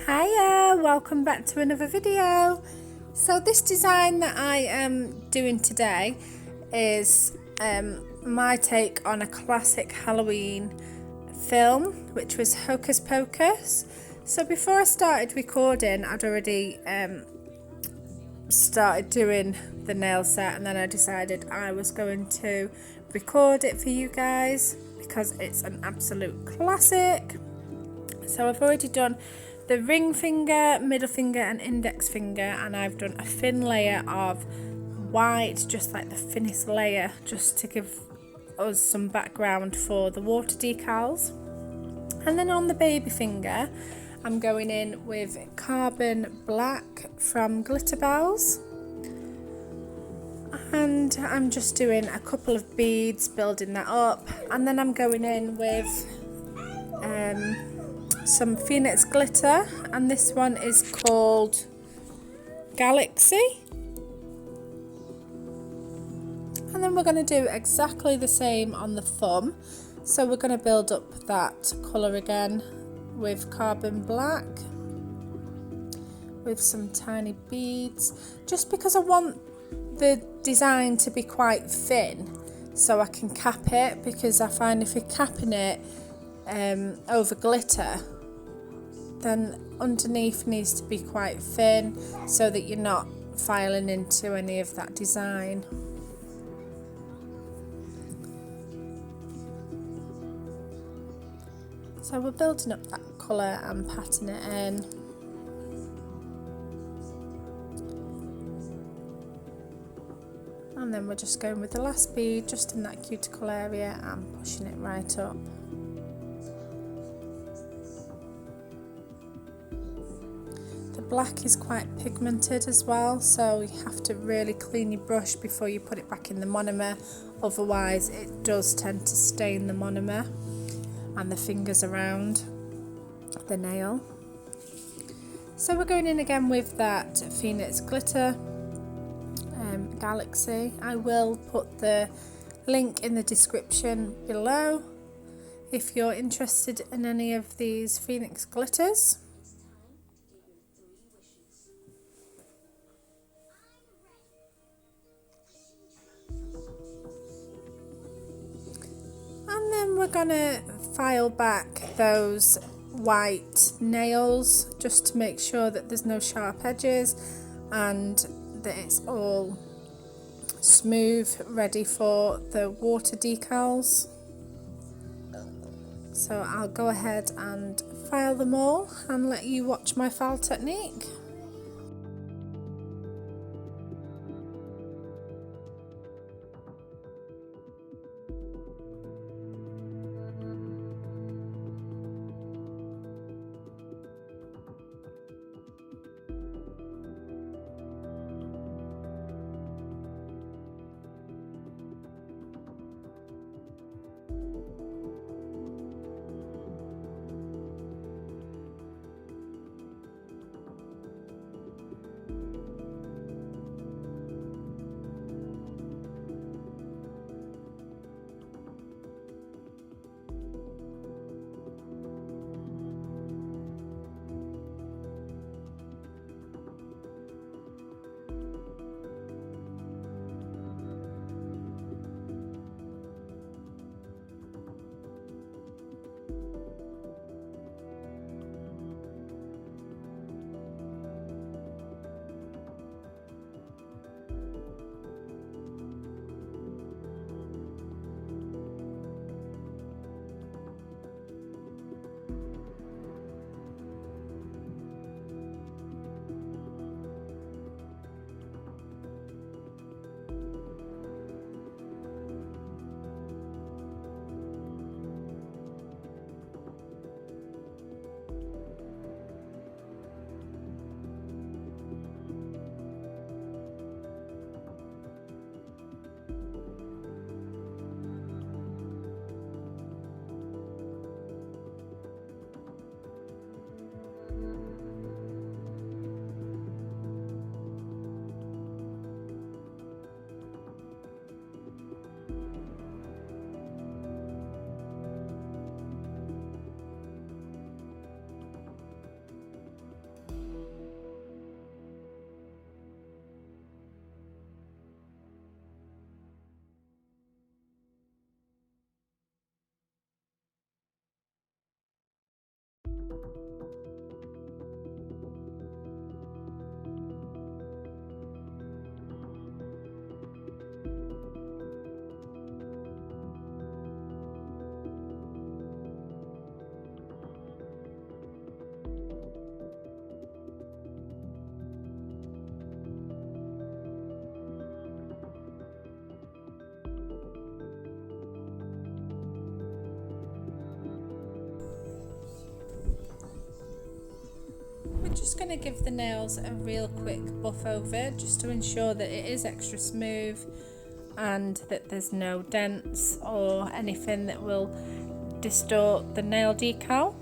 Hiya, welcome back to another video. So this design that I am doing today is my take on a classic Halloween film, which was Hocus Pocus. So before I started recording, I'd already started doing the nail set, and then I decided I was going to record it for you guys because it's an absolute classic. So I've already done the ring finger, middle finger and index finger, and I've done a thin layer of white, just like the thinnest layer, just to give us some background for the water decals. And then on the baby finger, I'm going in with carbon black from Glitter Bells, and I'm just doing a couple of beads, building that up, and then I'm going in with some Phoenix glitter, and this one is called Galaxy. And then we're going to do exactly the same on the thumb, so we're going to build up that colour again with carbon black with some tiny beads, just because I want the design to be quite thin so I can cap it, because I find if you're capping it over glitter, then underneath needs to be quite thin so that you're not filing into any of that design. So we're building up that colour and patting it in. And then we're just going with the last bead just in that cuticle area and pushing it right up. The black is quite pigmented as well, so you have to really clean your brush before you put it back in the monomer, otherwise it does tend to stain the monomer and the fingers around the nail. So we're going in again with that Phoenix glitter Galaxy. I will put the link in the description below if you're interested in any of these Phoenix glitters. And then we're gonna file back those white nails just to make sure that there's no sharp edges and that it's all smooth, ready for the water decals. So I'll go ahead and file them all and let you watch my file technique. just going to give the nails a real quick buff over just to ensure that it is extra smooth and that there's no dents or anything that will distort the nail decal.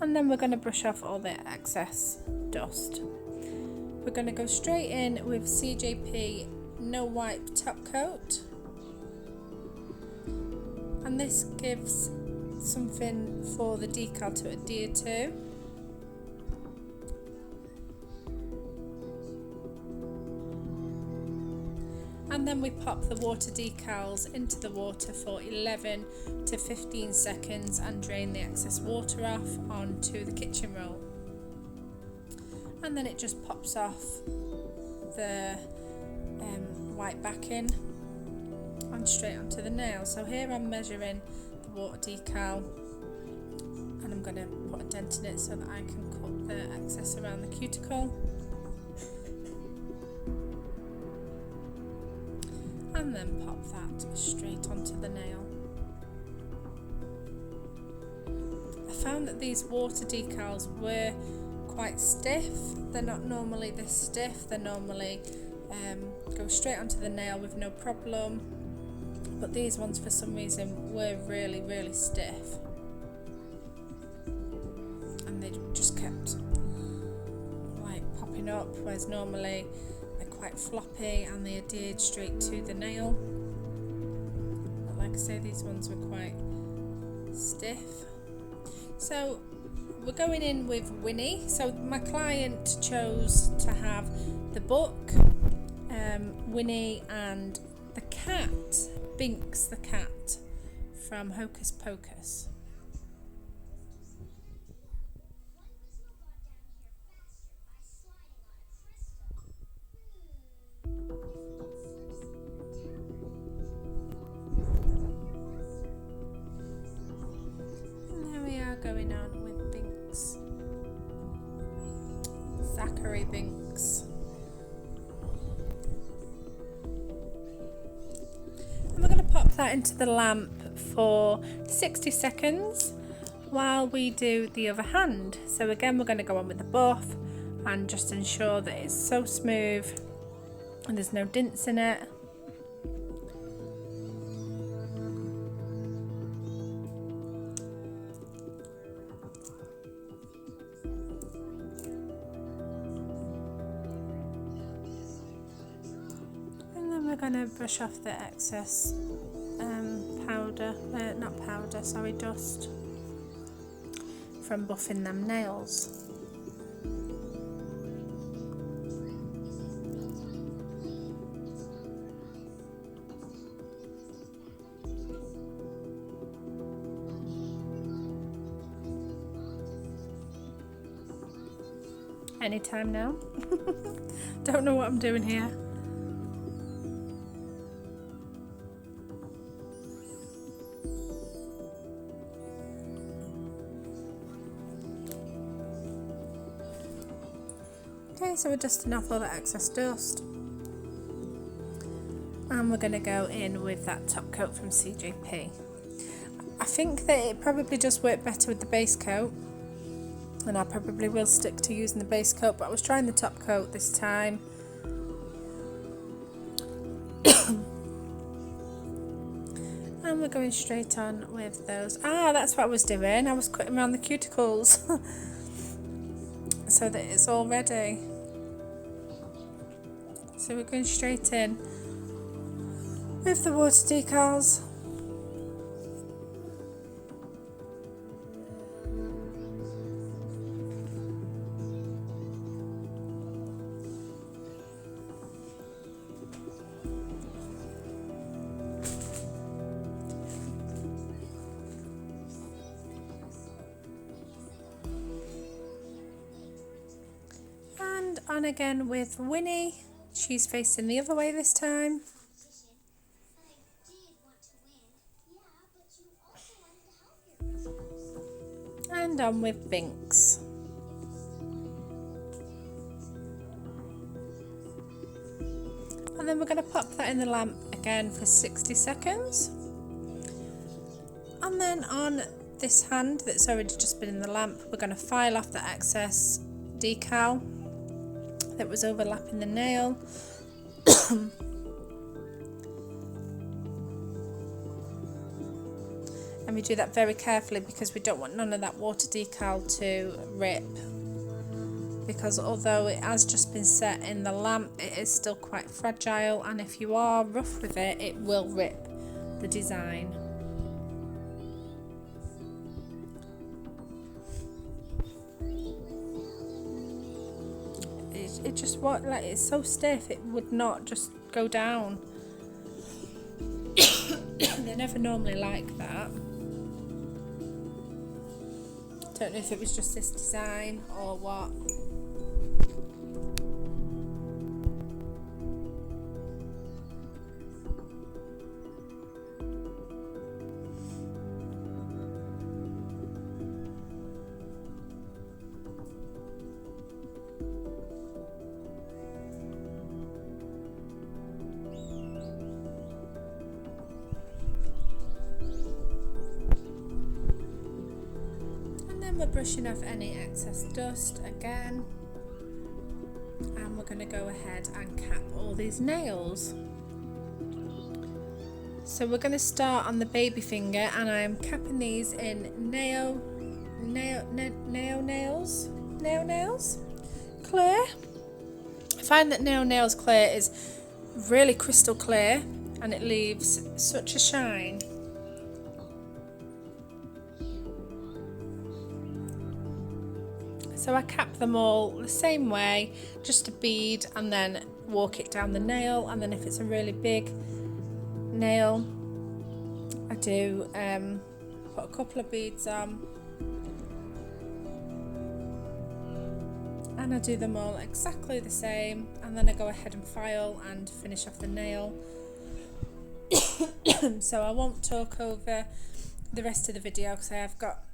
And then we're going to brush off all the excess dust. We're going to go straight in with CJP No Wipe Top Coat, and this gives something for the decal to adhere to. And then we pop the water decals into the water for 11 to 15 seconds and drain the excess water off onto the kitchen roll. And then it just pops off the white backing and straight onto the nail. So here I'm measuring the water decal, and I'm going to put a dent in it so that I can cut the excess around the cuticle. And then pop that straight onto the nail. I found that these water decals were quite stiff. They're not normally this stiff, they normally go straight onto the nail with no problem, but these ones for some reason were really stiff, and they just kept like popping up, whereas normally quite floppy and they adhered straight to the nail. But like I say, these ones were quite stiff. So we're going in with Winnie. So my client chose to have the book, Winnie, and the cat, Binks the cat from Hocus Pocus. Going on with Binks, Zachary Binks. And we're going to pop that into the lamp for 60 seconds while we do the other hand. So again, we're going to go on with the buff and just ensure that it's so smooth and there's no dints in it. We're going to brush off the excess dust from buffing them nails. Anytime now. Don't know what I'm doing here. Okay, so we're dusting off all that excess dust, and we're going to go in with that top coat from CJP. I think that it probably just worked better with the base coat, and I probably will stick to using the base coat, but I was trying the top coat this time. And we're going straight on with those. That's what I was doing. I was cutting around the cuticles so that it's all ready. So we're going straight in with the water decals. And on again with Winnie. She's facing the other way this time. And on with Binks. And then we're going to pop that in the lamp again for 60 seconds. And then on this hand that's already just been in the lamp, we're going to file off the excess decal that was overlapping the nail. And we do that very carefully because we don't want none of that water decal to rip, because although it has just been set in the lamp, it is still quite fragile, and if you are rough with it, it will rip the design. It just what, like, it's so stiff it would not just go down. They're never normally like that. Don't know if it was just this design or what. We're brushing off any excess dust again, and we're going to go ahead and cap all these nails. So we're going to start on the baby finger, and I am capping these in nail nails clear. I find that nails clear is really crystal clear, and it leaves such a shine. So I cap them all the same way, just a bead, and then walk it down the nail. And then if it's a really big nail, I do put a couple of beads on, and I do them all exactly the same, and then I go ahead and file and finish off the nail. So I won't talk over the rest of the video because I have got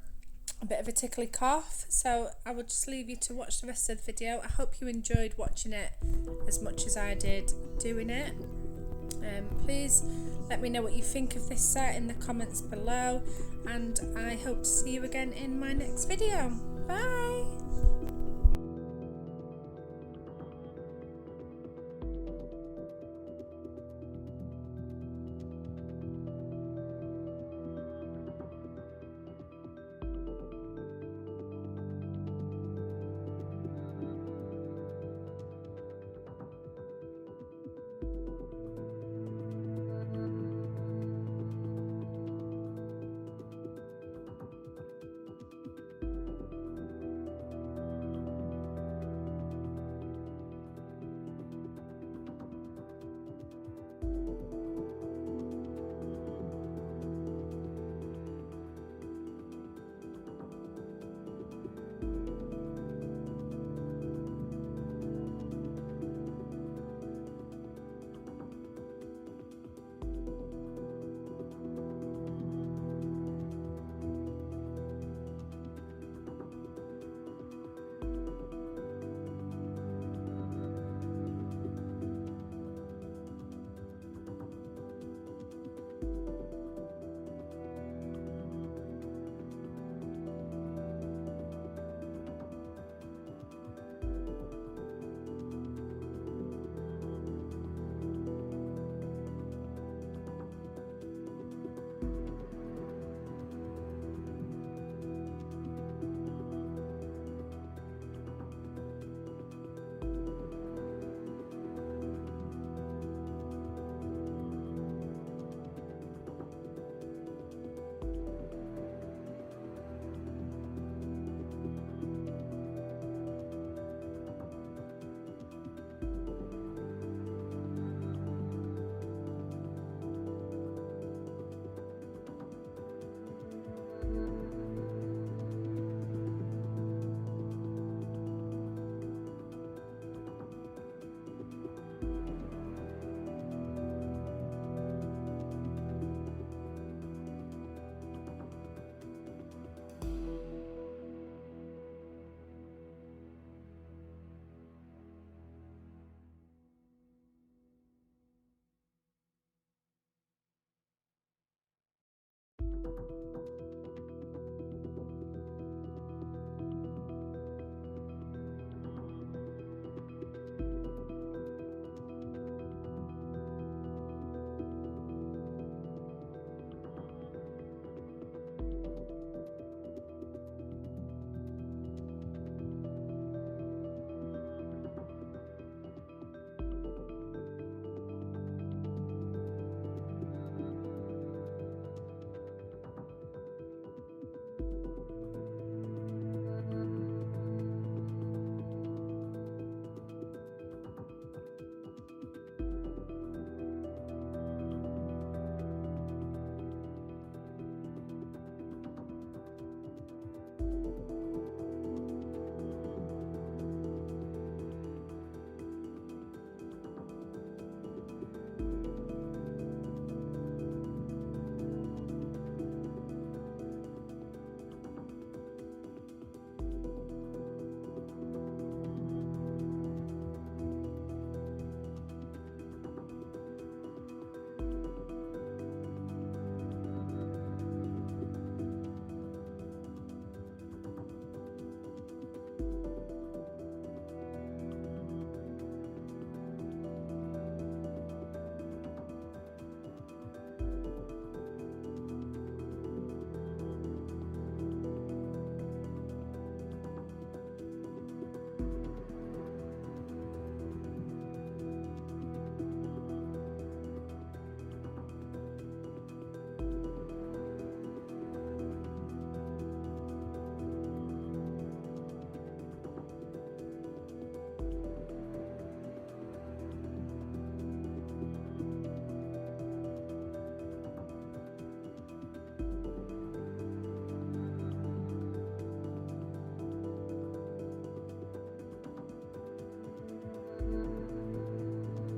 a bit of a tickly cough, so I will just leave you to watch the rest of the video. I hope you enjoyed watching it as much as I did doing it. Please let me know what you think of this set in the comments below, and I hope to see you again in my next video. Bye!